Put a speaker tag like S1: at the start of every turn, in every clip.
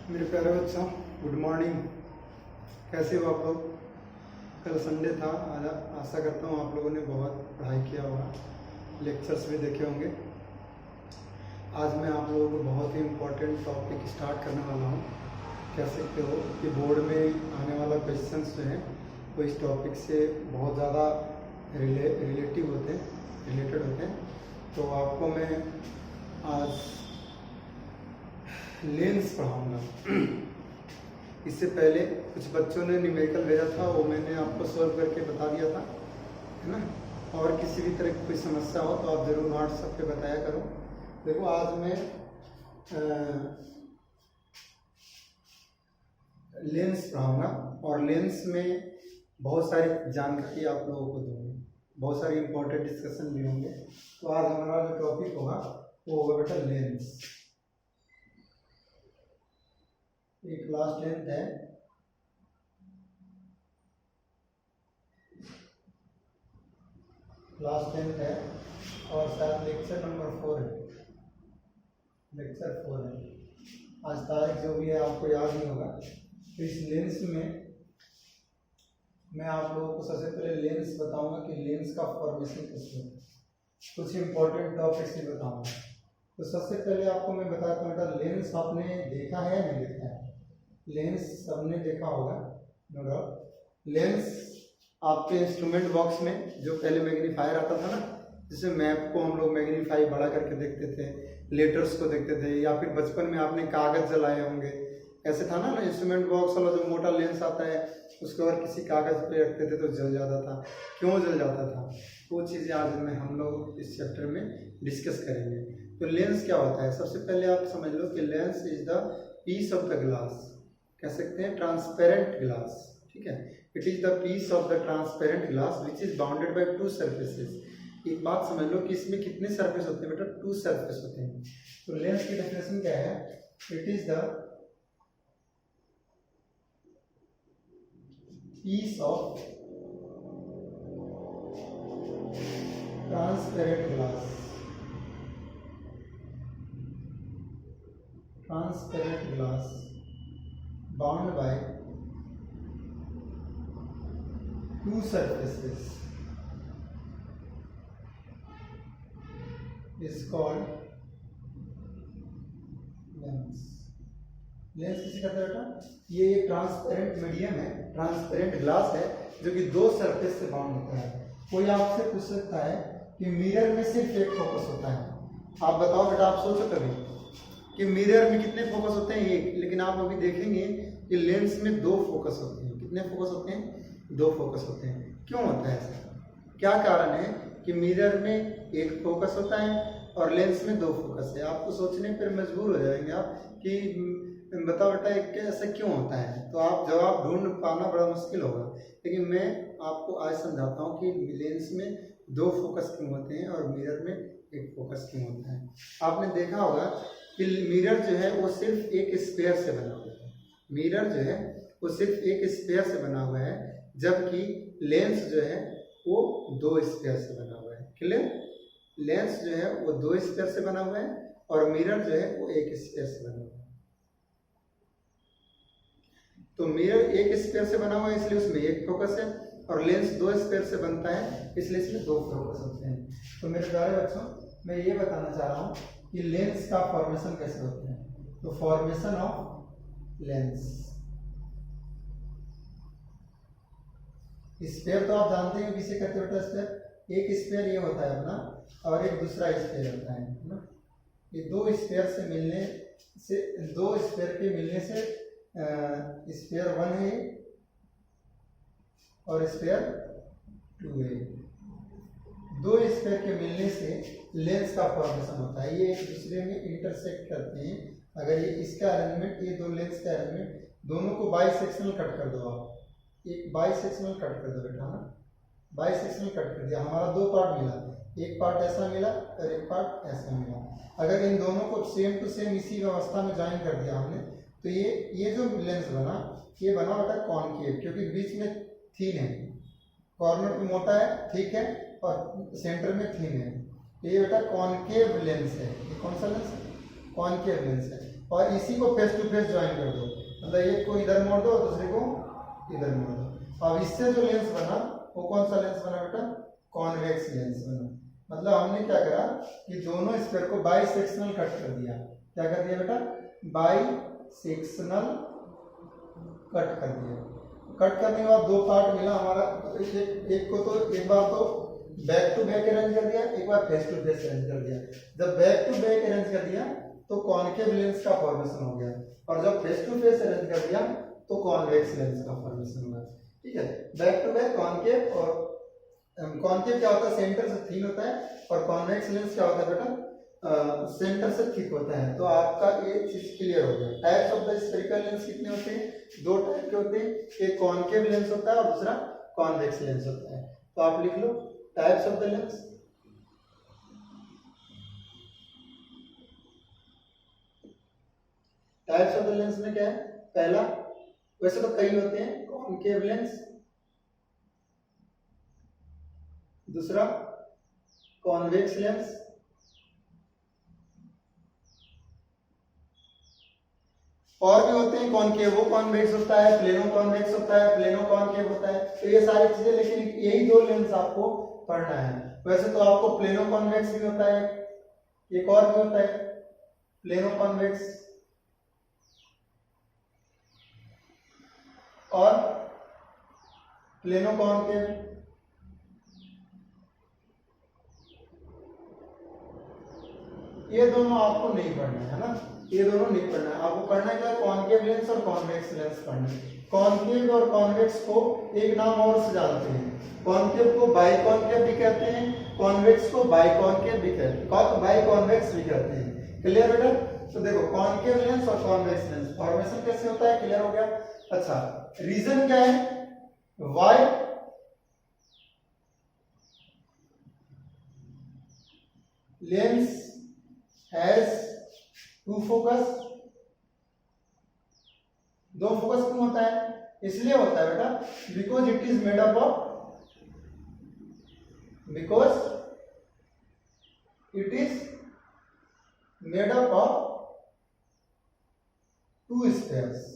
S1: मेरे प्यारे बच्चों, गुड मॉर्निंग। कैसे हो आप लोग? कल संडे था। आज आशा करता हूँ आप लोगों ने बहुत पढ़ाई किया होगा, लेक्चर्स भी देखे होंगे। आज मैं आप लोगों को बहुत ही इम्पोर्टेंट टॉपिक स्टार्ट करने वाला हूँ। कह सकते हो कि बोर्ड में आने वाला क्वेश्चंस जो हैं वो इस टॉपिक से बहुत ज़्यादा रिलेटेड होते हैं। तो आपको मैं आज लेंस पढ़ाऊंगा। इससे पहले कुछ बच्चों ने न्यूमेरिकल भेजा था, वो मैंने आपको सॉल्व करके बता दिया था, है ना। और किसी भी तरह की कोई समस्या हो तो आप ज़रूर व्हाट्सएप पे बताया करो। देखो, आज मैं लेंस पढ़ाऊंगा और लेंस में बहुत सारी जानकारी आप लोगों को दूंगी, बहुत सारी इंपॉर्टेंट डिस्कशन भी होंगे। तो आज हमारा जो टॉपिक होगा वो होगा बेटा लेंस। ये क्लास 10th है। क्लास 10th है और शायद लेक्चर नंबर 4 है। लेक्चर 4 है। आज तारीख जो भी है आपको याद नहीं होगा। तो इस लेंस में मैं आप लोगों को सबसे पहले लेंस बताऊंगा कि लेंस का फॉर्मेशन कैसे होता है। कुछ इंपॉर्टेंट टॉपिक्स भी बताऊंगा। तो सबसे पहले आपको मैं बताता हूँ बेटा, लेंस आपने देखा है या नहीं देखा है? लेंस सबने देखा होगा, नो डाउट। लेंस आपके इंस्ट्रूमेंट बॉक्स में जो पहले मैग्नीफायर आता था ना, जिसमें मैप को हम लोग मैग्नीफाई बड़ा करके देखते थे, लेटर्स को देखते थे, या फिर बचपन में आपने कागज जलाए होंगे। ऐसे था ना इंस्ट्रूमेंट बॉक्स वाला जो मोटा लेंस आता है, उसको अगर किसी कागज पे रखते थे तो जल जाता था। क्यों जल जाता था? वो चीज़ें आज में हम लोग इस चैप्टर में डिस्कस करेंगे। तो लेंस क्या होता है? सबसे पहले आप समझ लो कि lens is the piece of the glass, कह सकते हैं ट्रांसपेरेंट ग्लास, ठीक है। It is the piece of the transparent glass which is bounded by two surfaces. एक बात समझ लो कि इसमें कितने सरफेस होते हैं बेटा? 2 सरफेस होते हैं। तो लेंस की डेफिनेशन क्या है? It is the piece of transparent glass, transparent glass bound by 2 surfaces is called lens. Lens किसे कहते हैं बेटा? ये एक ट्रांसपेरेंट मीडियम है, ट्रांसपेरेंट ग्लास है जो कि 2 सरफेस से बाउंड होता है। कोई आपसे पूछ सकता है कि मिरर में सिर्फ एक फोकस होता है। आप बताओ बेटा, आप सोचो कभी कि मिरर में कितने फोकस होते हैं? एक। लेकिन आप अभी देखेंगे कि लेंस में 2 फोकस होते हैं। कितने फोकस होते हैं? 2 फोकस होते हैं। क्यों होता है ऐसा? क्या कारण है कि मिरर में एक फोकस होता है और लेंस में 2 फोकस है? आपको सोचने पर मजबूर हो जाएंगे आप कि बताओ बेटा ऐसा क्यों होता है। तो आप जवाब ढूंढ पाना बड़ा मुश्किल होगा, लेकिन मैं आपको आज समझाता हूँ कि लेंस में 2 फोकस क्यों होते हैं और मिरर में एक फोकस क्यों होता है। आपने देखा होगा कि मिरर जो है वो सिर्फ एक स्फीयर से बना हुआ है। मिरर जो है वो सिर्फ एक स्फीयर से बना हुआ है, जबकि लेंस जो है वो 2 स्फीयर से बना हुआ है। क्लियर? लेंस जो है वो 2 स्फीयर से बना हुआ है और मिरर जो है वो एक स्फीयर से बना हुआ है। तो मिरर एक स्फीयर से बना हुआ है इसलिए उसमें एक फोकस है, और लेंस 2 स्फीयर से बनता है इसलिए इसमें 2 फोकस होते हैं। तो मेरे प्यारे बच्चों, मैं ये बताना चाह रहा हूँ कि लेंस का फॉर्मेशन कैसे होता है। तो फॉर्मेशन ऑफ लेंस, स्फीयर तो आप जानते हैं किसे कहते हैं बेटा? स्फीयर, एक स्फीयर ये होता है अपना और एक दूसरा स्फीयर होता है ना। ये 2 स्फीयर से मिलने से, 2 स्फीयर के मिलने से स्फीयर 1 है और स्फीयर 2 है। 2 स्फीयर के मिलने से लेंस का फॉर्मेशन होता है। ये एक दूसरे में इंटरसेक्ट करते हैं। अगर ये इसका अरेंजमेंट, ये 2 लेंस का अरेंजमेंट, दोनों को बाइसेक्शनल कट कर दो। आप एक बाइसेक्शनल कट कर दो बेटा, ना बाइसेक्शनल कट कर दिया, हमारा 2 पार्ट मिला, एक पार्ट ऐसा मिला और एक पार्ट ऐसा मिला। अगर इन दोनों को सेम टू सेम इसी व्यवस्था में ज्वाइन कर दिया हमने, तो ये जो लेंस बना, ये बना बेटा कॉनकेव, क्योंकि बीच में थीन है, कॉर्नर पे मोटा है, ठीक है, और सेंटर में थीन है। ये बेटा कॉनकेव लेंस है। ये कौन सा लेंस है? कॉनकेव लेंस है। और इसी को फेस टू फेस ज्वाइन कर दो, मतलब एक को इधर मोड़ दो और दूसरे को इधर मोड़ दो। अब इससे जो लेंस बना वो कौन सा लेंस बना बेटा? कॉन्वेक्स लेंस बना। मतलब हमने क्या करा कि दोनों स्क्वायर को बाई सेक्शनल कट कर दिया। क्या कर दिया बेटा? बाई सेक्शनल कट कर दिया। कट करने के बाद दो पार्ट मिला हमारा, एक को तो एक बार तो बैक टू बैक अरेंज कर दिया, एक बार फेस टू फेस अरेंज कर दिया। जब बैक टू बैक अरेंज कर दिया तो कॉन्केव लेंस का फॉर्मेशन हो गया, और जब फेस टू फेस अरेंज कर दिया तो कॉन्वेक्स लेंस का फॉर्मेशन हुआ। ठीक है, बैक टू बैक कॉन्केव, और कॉन्केव क्या होता है? सेंटर से थिन होता है, और कॉन्वेक्स लेंस क्या होता है बेटा? सेंटर से थिक होता है। तो आपका एक चीज क्लियर हो गया। Types of the spherical lens कितने होते हैं? दो टाइप के होते हैं, एक कॉन्केव लेंस होता है और दूसरा कॉन्वेक्स लेंस होता है। तो आप लिख लो types of the lens. Types of the lens में क्या है? पहला, वैसे तो कई होते हैं, कॉन्केव लेंस, दूसरा कॉन्वेक्स लेंस, और भी होते हैं कॉन्केवो कॉन्वेक्स होता है, प्लेनो कॉन्वेक्स होता है, प्लेनो कॉन्केव होता है। तो ये सारी चीजें, लेकिन यही दो लेंस आपको पढ़ना है। वैसे तो आपको प्लेनो कॉन्वेक्स भी होता है, एक और भी होता है प्लेनो कॉन्वेक्स, और प्लेनो कॉन्केव। ये दोनों आपको नहीं पढ़ना है ना, ये दोनों नहीं पढ़ना है। आपको पढ़ना क्या? कॉन्केव लेंस और कॉन्वेक्स लेंस पढ़ना है। कॉन्केव और कॉन्वेक्स को एक नाम और से जानते हैं, कॉन्केव को बाई कॉन्केव भी कहते हैं, कॉन्वेक्स को बाई कॉन्केव भी कहते हैं, बाई कॉन्वेक्स भी कहते हैं। क्लियर बेटा? तो देखो कॉन्केव लेंस और कॉन्वेक्स लेंस फॉर्मेशन कैसे होता है, क्लियर हो गया। अच्छा, रीजन क्या है? Why lens has two focus, दो फोकस क्यों होता है? इसलिए होता है बेटा because it is made up of, because it is made up of two spheres.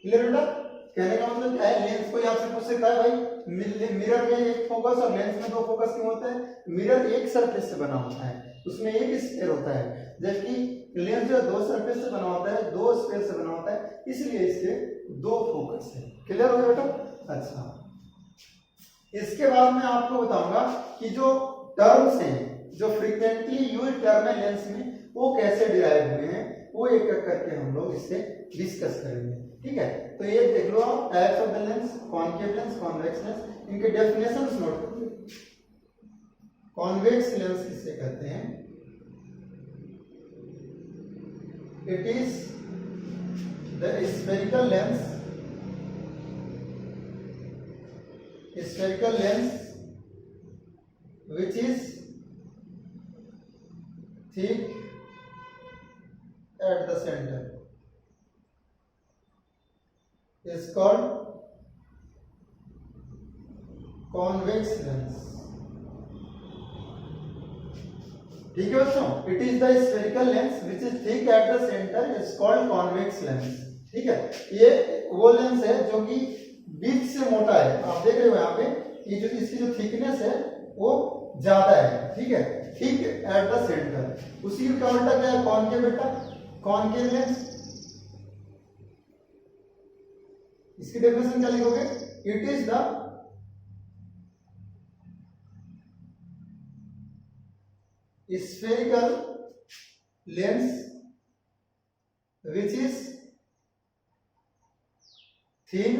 S1: Clear बेटा? कहने का मतलब क्या है? लेंस कोई आपसे पूछ सकता है भाई मिरर में एक फोकस और लेंस में दो फोकस क्यों होते हैं? मिरर एक सरफेस से बना होता है, उसमें एक स्फीयर होता है, जबकि लेंस जो दो सरफेस से बना होता है, दो स्फीयर से बना होता है, इसलिए इसके दो फोकस है। क्लियर हो गया बेटा? अच्छा, इसके बाद मैं आपको बताऊंगा कि जो टर्म्स हैं, जो फ्रीक्वेंटली यूज टर्म है लेंस में, वो कैसे डिराइव हुए हैं, वो एक एक करके हम लोग इससे डिस्कस करेंगे। ठीक है, तो ये देख लो आप, types of the lens, concave lens, convex lens, इनके डेफिनेशंस नोट कर लो। कॉन्वेक्स लेंस किसे कहते हैं? It is the spherical lens, spherical lens which is thick at the center is called convex lens. ठीक है बच्चों, it is the spherical lens which is thick at the centre is called convex lens. ठीक है, ये वो lens है जो कि बीच से मोटा है। आप देख रहे हो यहाँ पे, ये जो इसकी जो थिकनेस है वो ज्यादा है। ठीक है, थिक एट द सेंटर। उसी का उल्टा क्या है? कॉन्केव बेटा, कॉन्केव लेंस। इसकी डेफिनेशन क्या लिखोगे? It is the spherical lens which is thin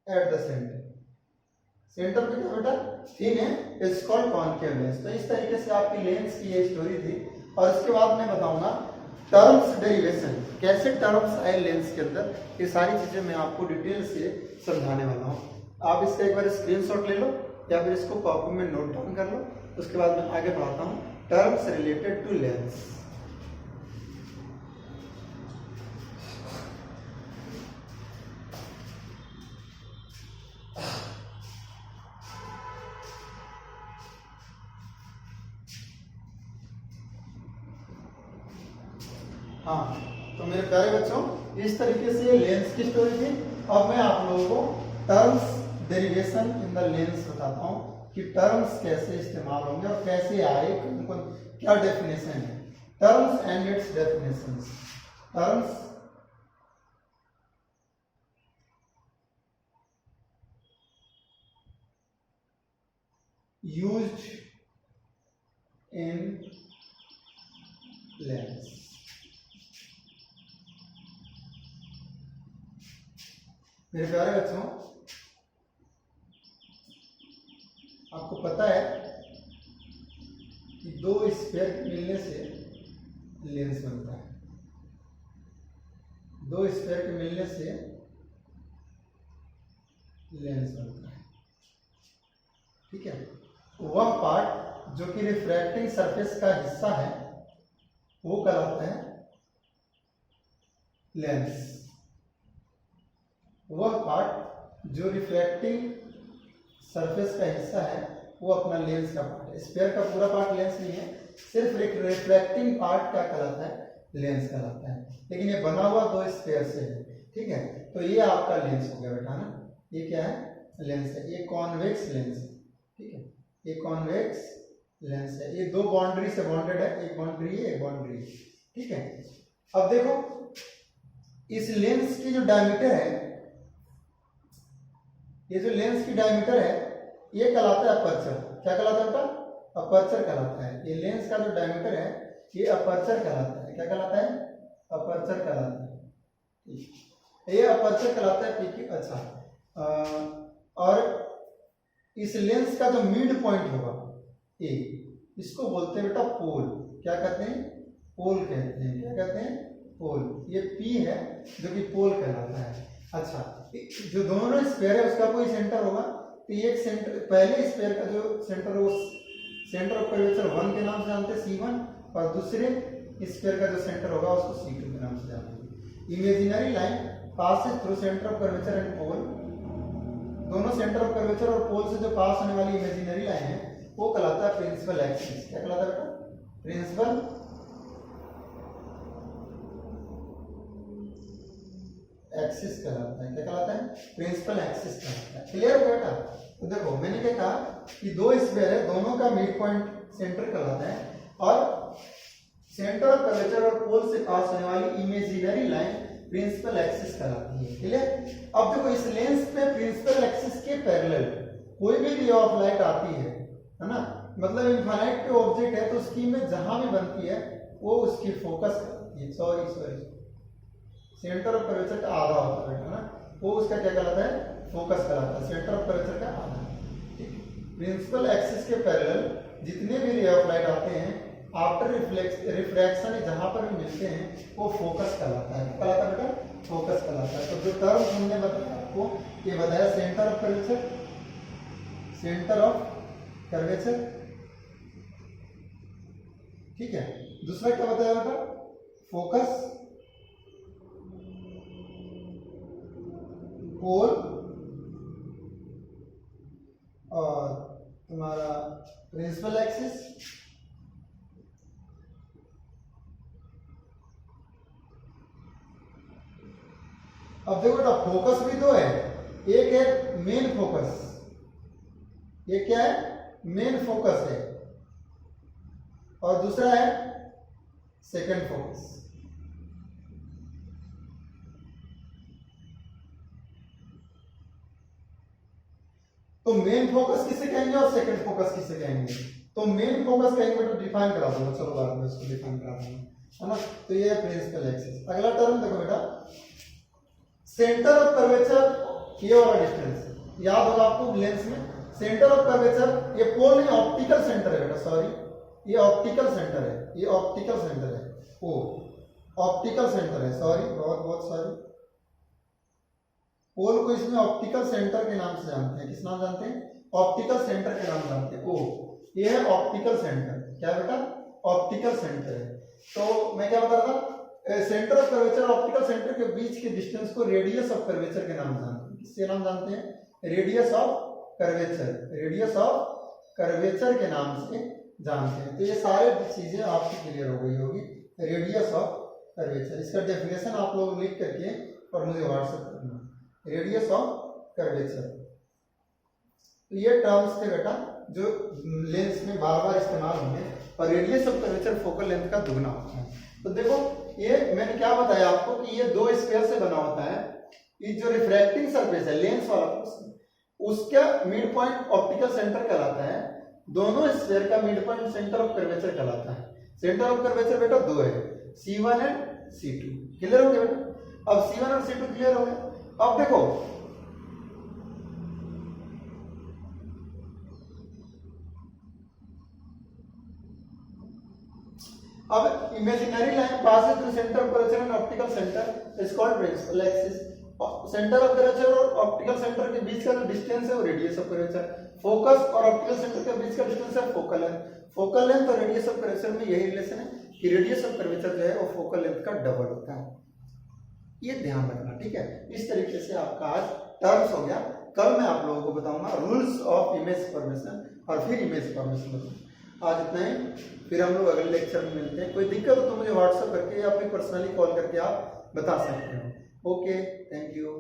S1: at the center. Centre पे क्या बेटा? थिन है, इट्स कॉल्ड कॉन्केव लेंस। तो इस तरीके से आपकी लेंस की ये स्टोरी थी, और इसके बाद मैं बताऊंगा टर्म्स डेरिवेशन, कैसे टर्म्स आए लेंस के अंदर। ये सारी चीजें मैं आपको डिटेल से समझाने वाला हूँ। आप इसका एक बार स्क्रीनशॉट ले लो या फिर इसको कॉपी में नोट डाउन कर लो। उसके बाद मैं आगे बढ़ाता हूँ टर्म्स रिलेटेड टू लेंस। हाँ, तो मेरे प्यारे बच्चों इस तरीके से लेंस की स्टोरी थी। अब मैं आप लोगों को terms derivation in the lens बताता हूँ कि टर्म्स कैसे इस्तेमाल होंगे और कैसे आए, उनको क्या डेफिनेशन है। Terms and it's definitions. Terms used in lens। मेरे प्यारे बच्चों, आपको पता है कि दो स्फीयर के मिलने से लेंस बनता है। दो स्फीयर के मिलने से लेंस बनता है, ठीक है। वह पार्ट जो कि रिफ्रैक्टिंग सरफेस का हिस्सा है वो कहलाता है लेंस। वह पार्ट जो रिफ्रैक्टिंग सरफेस का हिस्सा है वो अपना लेंस का पार्ट है। स्फीयर का पूरा पार्ट लेंस नहीं है, सिर्फ रिफ्रैक्टिंग पार्ट क्या कहलाता है, लेंस कहलाता है। लेकिन ये बना हुआ दो स्फीयर से है, ठीक है। तो ये आपका लेंस हो गया बेटा ना, ये क्या है, लेंस है। ये कॉन्वेक्स लेंस है, ठीक है। ये कॉन्वेक्स लेंस है, ये दो बाउंड्री से बॉन्डेड है, एक बाउंड्री है, एक बाउंड्री है, ठीक है। अब देखो इस लेंस की जो डायमीटर है, ये जो लेंस की डायमीटर है ये कहलाता है अपर्चर। क्या कहलाता है बेटा, अपर्चर कहलाता है। ये लेंस का जो डायमीटर है ये अपर्चर कहलाता है। क्या कहलाता है, अपर्चर कहलाता है। ये अपर्चर कहलाता है, ठीक है। अच्छा, और इस लेंस का जो मिड पॉइंट होगा ए, इसको बोलते हैं बेटा पोल। क्या कहते हैं, पोल कहते हैं। क्या कहते हैं, पोल। ये पी है जो कि पोल कहलाता है। अच्छा, जो दोनों स्फीयर है उसका कोई सेंटर होगा, तो एक सेंटर, पहले स्फीयर का जो सेंटर है वो सेंटर ऑफ कर्वेचर 1 के नाम से जानते हैं, C1, और दूसरे स्फीयर का जो सेंटर होगा उसको C2 के नाम से जानते हैं। Imaginary line passes through centre of curvature and pole. दोनों सेंटर ऑफ कर्वेचर और पोल से जो पास होने वाली इमेजिनरी लाइन है वो कहलाता है प्रिंसिपल एक्सिस। क्या कहलाता है बेटा, प्रिंसिपल एक्सिस कहलाता है। क्या कहलाता है, प्रिंसिपल एक्सिस कहलाता है। क्लियर हो बेटा। तो देखो मैंने क्या कहा कि दो स्फीयर है, दोनों का मिड पॉइंट सेंटर कहलाता है, और सेंटर ऑफ कर्वेचर और पोल से पास होने वाली इमेजिनरी लाइन प्रिंसिपल एक्सिस कहलाती है। क्लियर। अब देखो इस लेंस पे प्रिंसिपल एक्सिस के पैरेलल कोई भी रे ऑफ लाइट आती है ना, मतलब इनफाइनाइट पे ऑब्जेक्ट है तो उसकी इमेज जहां भी बनती है वो उसकी फोकस करती है। सॉरी, सेंटर ऑफ कर्वेचर का आधा होता है ना, वो उसका क्या कहलाता है, फोकस कहलाता है। सेंटर ऑफ कर्वेचर का आधा, ठीक। प्रिंसिपल एक्सिस के पैरेलल जितने भी रे ऑफ लाइट आते हैं आफ्टर रिफ्रैक्शन जहां पर भी मिलते हैं वो फोकस कहलाता है। कहलाता है बेटा, फोकस कहलाता है। तो जो टर्म हमने बताया आपको, ये बताया centre of curvature, centre of curvature, ठीक है। दूसरा क्या बताया बेटा, फोकस, पोल, और तुम्हारा प्रिंसिपल एक्सिस। अब देखो बेटा फोकस भी दो है, एक है मेन फोकस, ये क्या है, मेन फोकस है, और दूसरा है सेकंड फोकस। तो मेन फोकस किसे कहेंगे और सेकंड फोकस किसे कहेंगे, तो मेन फोकस कहेंगे तो डिफाइन करा दूंगा, चलो बाद में इसको डिफाइन करा दूंगा, है ना। तो ये है प्रिंसिपल एक्सिस। अगला टर्म देखो बेटा, सेंटर ऑफ कर्वेचर, ये वाला डिस्टेंस याद होगा आपको लेंस में, सेंटर ऑफ कर्वेचर, ये पोल नहीं ऑप्टिकल सेंटर है बेटा, सॉरी ये ऑप्टिकल सेंटर है, ये ऑप्टिकल सेंटर है, ओ ऑप्टिकल सेंटर है, सॉरी बहुत बहुत सॉरी। पोल को इसमें ऑप्टिकल सेंटर के नाम से जानते हैं। किस नाम जानते हैं, ऑप्टिकल सेंटर के नाम जानते हैं। ओ ये है ऑप्टिकल सेंटर। क्या बेटा, ऑप्टिकल सेंटर है। तो मैं क्या बता रहा था, सेंटर ऑफ कर्वेचर और ऑप्टिकल सेंटर के बीच के डिस्टेंस को रेडियस ऑफ कर्वेचर के नाम जानते हैं। किसके नाम जानते हैं, radius of curvature, radius of curvature के नाम से जानते हैं। तो ये सारे चीजें आपकी क्लियर हो गई होगी, रेडियस ऑफ कर्वेचर। इसका डेफिनेशन आप लोग लिख करके और मुझे व्हाट्सएप करना, रेडियस ऑफ कर्वेचर। तो ये टर्म्स थे बेटा जो लेंस में बार बार इस्तेमाल होंगे, और radius of curvature focal length का दुगना होता है। तो देखो ये मैंने क्या बताया आपको कि ये दो स्फीयर से बना होता है। ये जो रिफ्रैक्टिंग सरफेस है लेंस वाला पोर्शन, उसका मिड पॉइंट ऑप्टिकल सेंटर कहलाता है। दोनों स्फीयर का mid point centre of curvature कहलाता है। सेंटर ऑफ कर्वेचर बेटा दो है, C1 एंड C2। क्लियर हो गया बेटा? अब C1 और C2 क्लियर हो गए। अब देखो अब imaginary line passes through center of curvature and optical center is called principal axis। Centre of curvature और ऑप्टिकल सेंटर के बीच का जो डिस्टेंस है वो रेडियस ऑफ कर्वेचर। फोकस और ऑप्टिकल सेंटर के बीच का डिस्टेंस है फोकल लेंथ। फोकल लेंथ और रेडियस ऑफ कर्वेचर में यही रिलेशन है कि रेडियस ऑफ कर्वेचर जो है वो फोकल लेंथ का डबल होता है। ये ध्यान रखना, ठीक है। इस तरीके से आपका आज टर्म्स हो गया। कल मैं आप लोगों को बताऊंगा रूल्स ऑफ इमेज फॉर्मेशन और फिर इमेज फॉर्मेशन। आज इतना ही, फिर हम लोग अगले लेक्चर में मिलते हैं। कोई दिक्कत हो तो मुझे व्हाट्सएप करके या फिर पर्सनली कॉल करके आप बता सकते हो। Okay, thank you.